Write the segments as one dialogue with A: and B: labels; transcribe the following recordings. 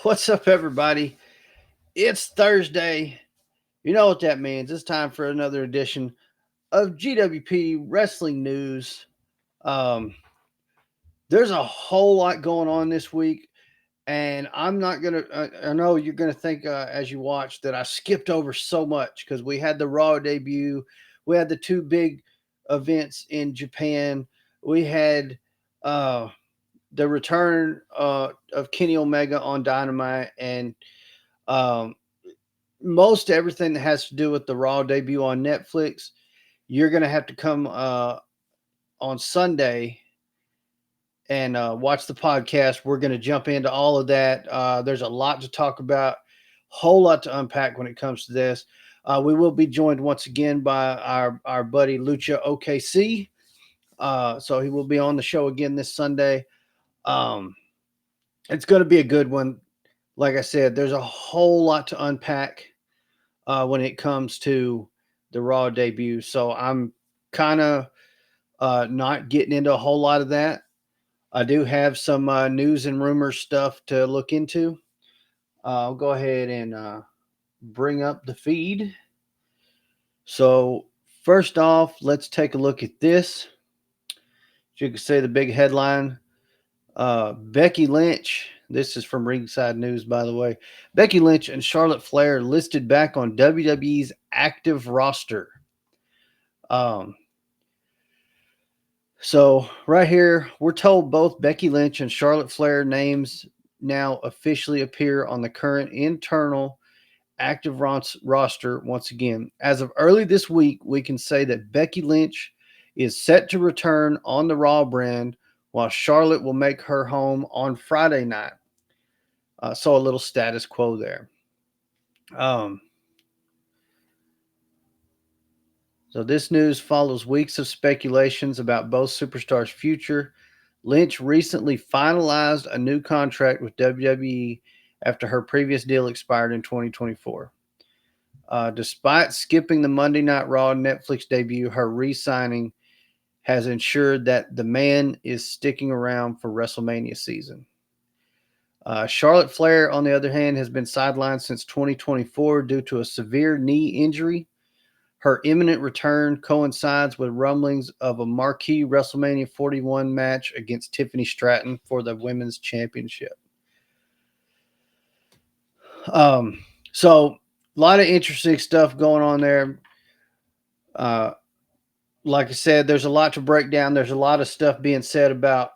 A: What's up, everybody? It's Thursday. You know what that means. It's time for another edition of GWP Wrestling News. Um, there's a whole lot going on this week, and I'm not going to, I know you're going to think as you watch that I skipped over so much because we had the Raw debut, we had the two big events in Japan, we had uh, the return of Kenny Omega on Dynamite, and um, most everything that has to do with the Raw debut on Netflix, you're going to have to come on Sunday and watch the podcast. We're going to jump into all of that. There's a lot to talk about, whole lot to unpack when it comes to this. We will be joined once again by our buddy Lucha OKC. So he will be on the show again this Sunday. Um, it's going to be a good one. Like I said, there's a whole lot to unpack when it comes to the Raw debut. So I'm kind of not getting into a whole lot of that. I do have some news and rumors stuff to look into. I'll go ahead and bring up the feed. So, first off, let's take a look at this. As you can see, the big headline Becky Lynch. This is from Ringside News, by the way. Becky Lynch and Charlotte Flair listed back on WWE's active roster. Um, so right here, we're told both Becky Lynch and Charlotte Flair names now officially appear on the current internal active roster once again. As of early this week, we can say that Becky Lynch is set to return on the Raw brand, while Charlotte will make her home on Friday night. So a little status quo there. Um, So this news follows weeks of speculations about both superstars' future. Lynch recently finalized a new contract with WWE after her previous deal expired in 2024. Despite skipping the Monday Night Raw Netflix debut, her re-signing has ensured that the man is sticking around for WrestleMania season. Charlotte Flair, on the other hand, has been sidelined since 2024 due to a severe knee injury. Her imminent return coincides with rumblings of a marquee WrestleMania 41 match against Tiffany Stratton for the Women's Championship. Um, so, a lot of interesting stuff going on there. Uh, like I said, there's a lot to break down. There's a lot of stuff being said about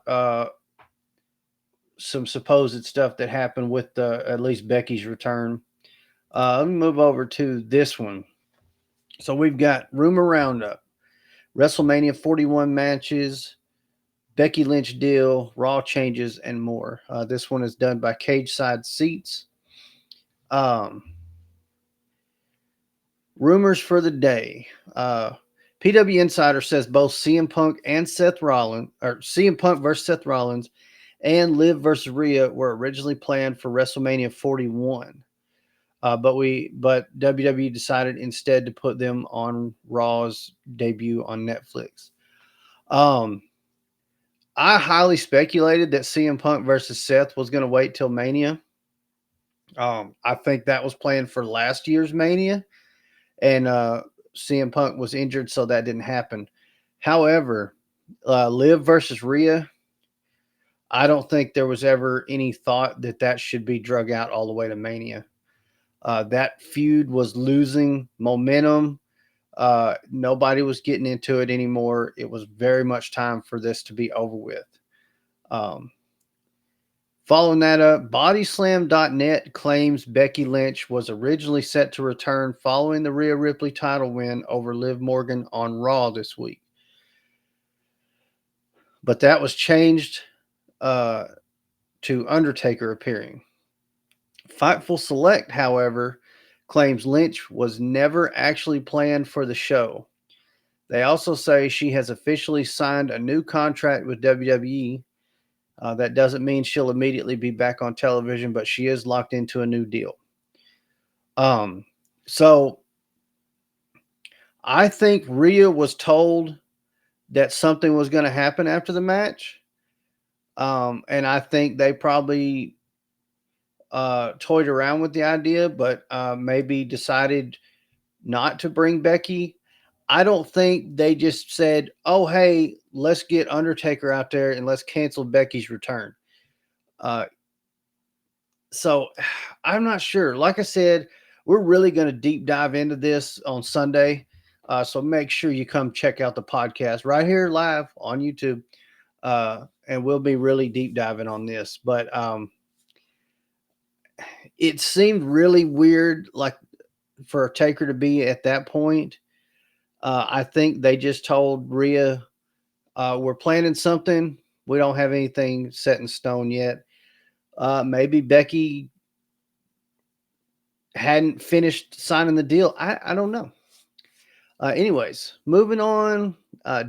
A: some supposed stuff that happened with at least Becky's return. Let me move over to this one. So, we've got Rumor Roundup, WrestleMania 41 matches, Becky Lynch deal, Raw changes, and more. This one is done by Cage Side Seats. Um, rumors for the day. PW Insider says both CM Punk and Seth Rollins, or CM Punk versus Seth Rollins, and Liv versus Rhea were originally planned for WrestleMania 41. But WWE decided instead to put them on Raw's debut on Netflix. Um, I highly speculated that CM Punk versus Seth was going to wait till Mania. I think that was planned for last year's Mania, and CM Punk was injured, so that didn't happen. However, Liv versus Rhea, I don't think there was ever any thought that that should be drug out all the way to Mania. That feud was losing momentum. Nobody was getting into it anymore. It was very much time for this to be over with. Um, Following that up, Bodyslam.net claims Becky Lynch was originally set to return following the Rhea Ripley title win over Liv Morgan on Raw this week. But that was changed uh, to Undertaker appearing. Fightful Select, however, claims Lynch was never actually planned for the show. They also say she has officially signed a new contract with WWE. That doesn't mean she'll immediately be back on television, but she is locked into a new deal. Um, so I think Rhea was told that something was going to happen after the match. And I think they probably toyed around with the idea, but maybe decided not to bring Becky. I don't think they just said, "Oh, hey, let's get Undertaker out there and let's cancel Becky's return." Uh, so I'm not sure. Like I said, we're really going to deep dive into this on Sunday. So make sure you come check out the podcast right here live on YouTube. And we'll be really deep diving on this. But it seemed really weird, like for Taker to be at that point. I think they just told Rhea, we're planning something. We don't have anything set in stone yet. Maybe Becky hadn't finished signing the deal. I don't know. Anyways, moving on.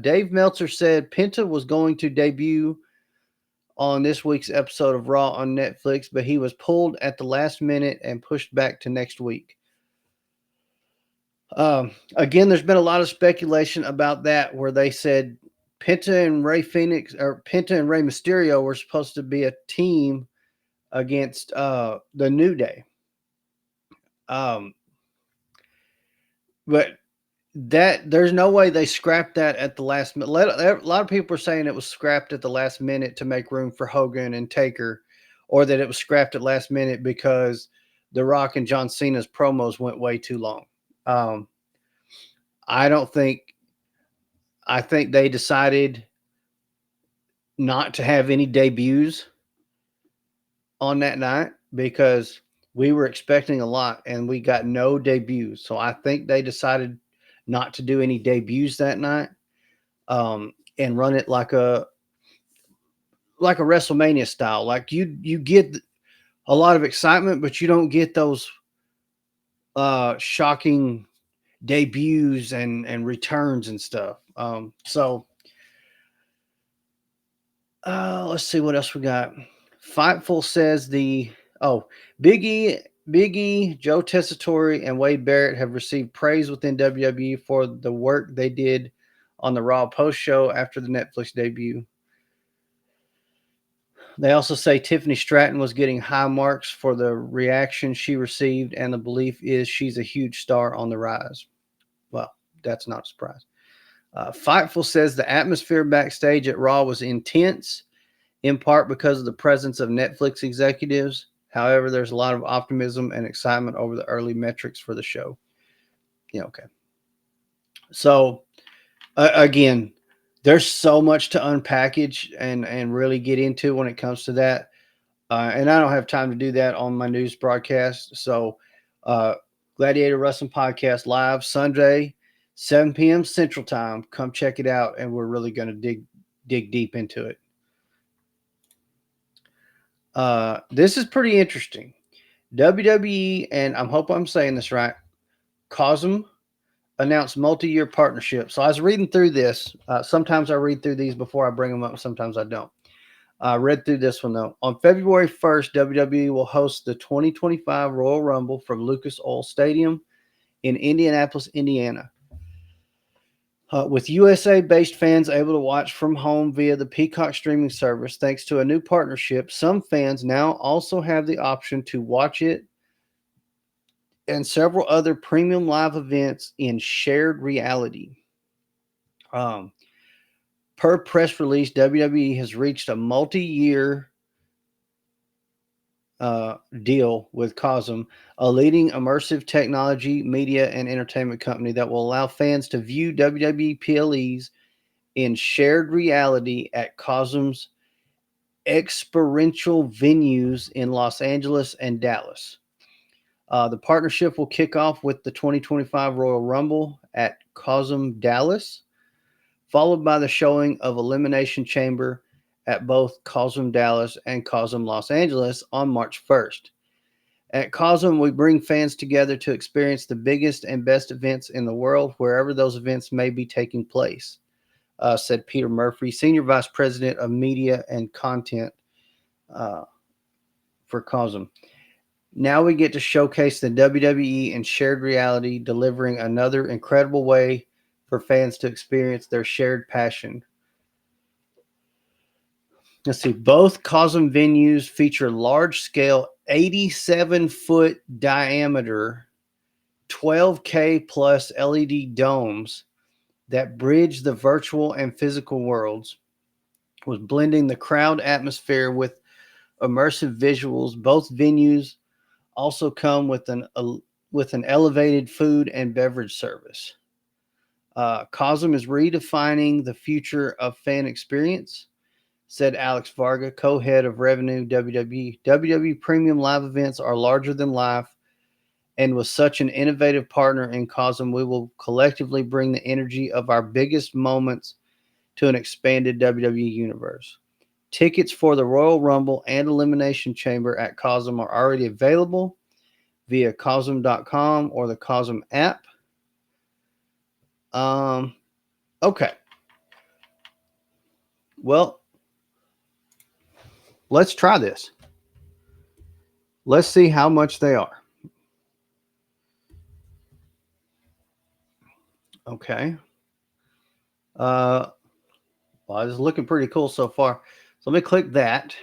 A: Dave Meltzer said Penta was going to debut on this week's episode of Raw on Netflix, but he was pulled at the last minute and pushed back to next week. Again, there's been a lot of speculation about that, where they said Penta and Rey Phoenix or Penta and Rey Mysterio were supposed to be a team against the New Day. But that there's no way they scrapped that at the last minute. A lot of people are saying it was scrapped at the last minute to make room for Hogan and Taker, or that it was scrapped at last minute because The Rock and John Cena's promos went way too long. I don't think. I think they decided not to have any debuts on that night because we were expecting a lot and we got no debuts. So I think they decided not to do any debuts that night, and run it like a WrestleMania style. Like you get a lot of excitement, but you don't get those shocking debuts and returns and stuff. So let's see what else we got. Fightful says Big E, Joe Tessitore, and Wade Barrett have received praise within WWE for the work they did on the Raw post show after the Netflix debut. They also say Tiffany Stratton was getting high marks for the reaction she received, and the belief is she's a huge star on the rise. Well, that's not a surprise. Fightful says the atmosphere backstage at Raw was intense, in part because of the presence of Netflix executives. However, there's a lot of optimism and excitement over the early metrics for the show. Yeah, okay. So, again, there's so much to unpackage and really get into when it comes to that. And I don't have time to do that on my news broadcast. So, Gladiator Wrestling Podcast live Sunday, 7 p.m. Central Time. Come check it out, and we're really going to dig deep into it. This is pretty interesting. WWE, and I hope I'm saying this right, Cosm announced multi-year partnership. So I was reading through this. Sometimes I read through these before I bring them up. Sometimes I don't. I read through this one, though. On February 1st, WWE will host the 2025 Royal Rumble from Lucas Oil Stadium in Indianapolis, Indiana. With USA-based fans able to watch from home via the Peacock streaming service, thanks to a new partnership, some fans now also have the option to watch it and several other premium live events in shared reality. Per press release, WWE has reached a multi-year deal with Cosm, a leading immersive technology, media, and entertainment company that will allow fans to view WWE PLEs in shared reality at Cosm's experiential venues in Los Angeles and Dallas. The partnership will kick off with the 2025 Royal Rumble at Cosm Dallas, followed by the showing of Elimination Chamber at both Cosm Dallas and Cosm Los Angeles on March 1st. At Cosm, we bring fans together to experience the biggest and best events in the world, wherever those events may be taking place, said Peter Murphy, Senior Vice President of Media and Content for Cosm. Now we get to showcase the WWE in shared reality, delivering another incredible way for fans to experience their shared passion. Let's see. Both Cosm venues feature large-scale, 87-foot diameter, 12K plus LED domes that bridge the virtual and physical worlds, with blending the crowd atmosphere with immersive visuals. Both venues also come with an elevated food and beverage service. Cosm is redefining the future of fan experience, said Alex Varga, co-head of revenue WWE. WWE premium live events are larger than life, and with such an innovative partner in Cosm, we will collectively bring the energy of our biggest moments to an expanded WWE universe. Tickets for the Royal Rumble and Elimination Chamber at Cosm are already available via Cosm.com or the Cosm app. Okay. Well, let's try this. Let's see how much they are. Okay. Well, it's looking pretty cool so far. So let me click that.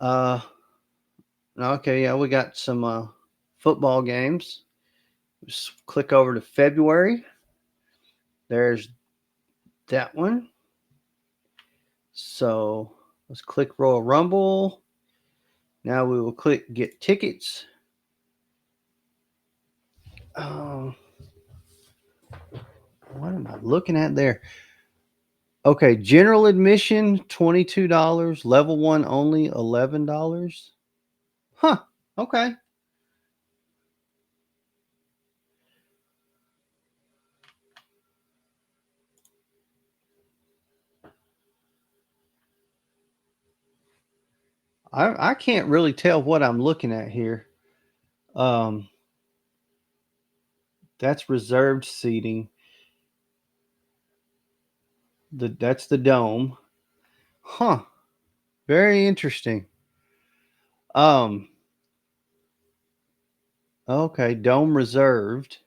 A: Okay, yeah, we got some football games. Just click over to February. There's that one. So let's click Royal Rumble. Now we will click Get Tickets. What am I looking at there? Okay, general admission $22, level 1 only $11. Huh. Okay. I can't really tell what I'm looking at here. Um, that's reserved seating. That's the dome. Huh. Very interesting. Um, okay, dome reserved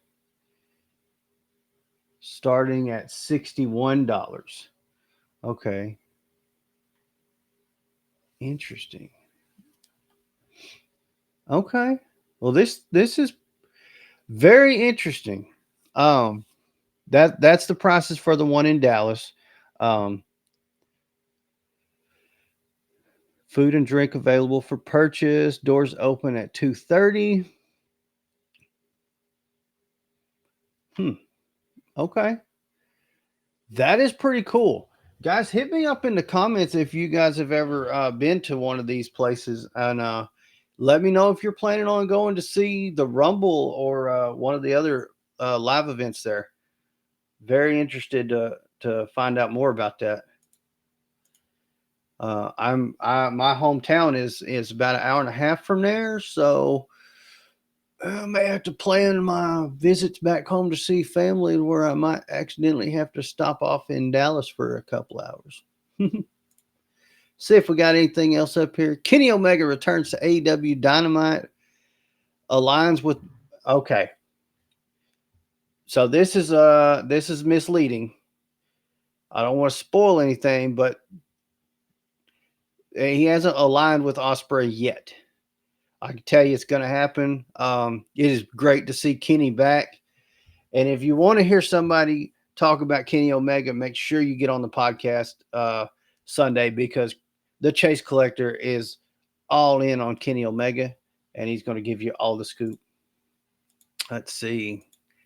A: starting at $61. Okay. Interesting. Okay. Well, this is very interesting. Um, that's the prices for the one in Dallas. Um, food and drink available for purchase. Doors open at 2:30. Okay. That is pretty cool. Guys, hit me up in the comments if you guys have ever been to one of these places, and let me know if you're planning on going to see the Rumble or one of the other live events there. Very interested to find out more about that. My hometown is about an hour and a half from there, so I may have to plan my visits back home to see family, where I might accidentally have to stop off in Dallas for a couple hours. See if we got anything else up here. Kenny Omega returns to AEW Dynamite. Aligns with okay. So this is misleading. I don't want to spoil anything, but he hasn't aligned with Ospreay yet. I can tell you it's going to happen. It is great to see Kenny back. And if you want to hear somebody talk about Kenny Omega, make sure you get on the podcast Sunday, because the Chase Collector is all in on Kenny Omega, and he's going to give you all the scoop. Let's see.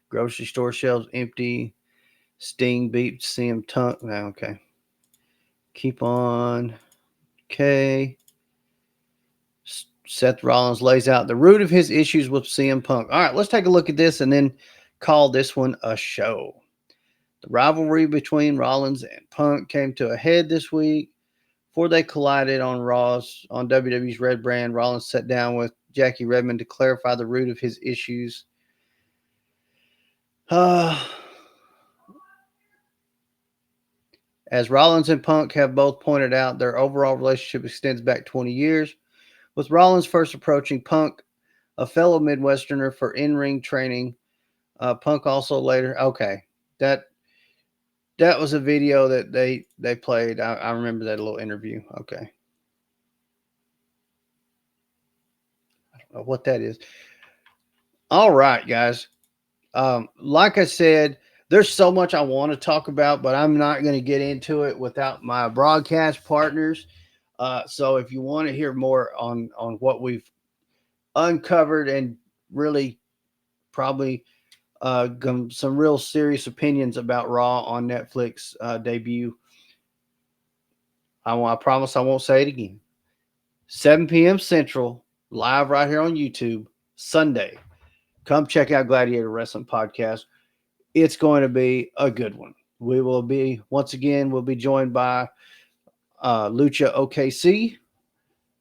A: Grocery store shelves empty. Sting beats CM Punk. Okay. Keep on. Okay. Seth Rollins lays out the root of his issues with CM Punk. All right, let's take a look at this and then call this one a show. The rivalry between Rollins and Punk came to a head this week before they collided on Raw's on WWE's Red Brand. Rollins sat down with Jackie Redmond to clarify the root of his issues. As Rollins and Punk have both pointed out, their overall relationship extends back 20 years, with Rollins first approaching Punk, a fellow Midwesterner, for in-ring training. Punk also later. Okay, that That was a video that they played. I remember that little interview. Okay, I don't know what that is. All right, guys. Like I said, there's so much I want to talk about, but I'm not going to get into it without my broadcast partners. So if you want to hear more on what we've uncovered and really probably some real serious opinions about Raw on Netflix debut, I promise I won't say it again. 7 p.m. Central, live right here on YouTube, Sunday. Come check out Gladiator Wrestling Podcast. It's going to be a good one. We will be, once again, we'll be joined by Lucha OKC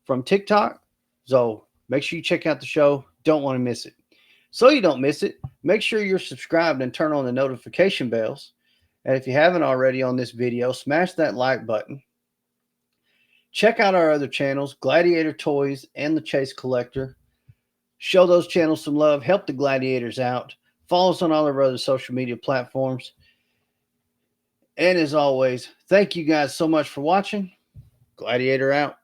A: from TikTok. So make sure you check out the show. Don't want to miss it. So you don't miss it, make sure you're subscribed and turn on the notification bells. And if you haven't already on this video, smash that like button. Check out our other channels, Gladiator Toys and the Chase Collector. Show those channels some love. Help the Gladiators out. Follow us on all our other social media platforms. And as always, thank you guys so much for watching. Gladiator out.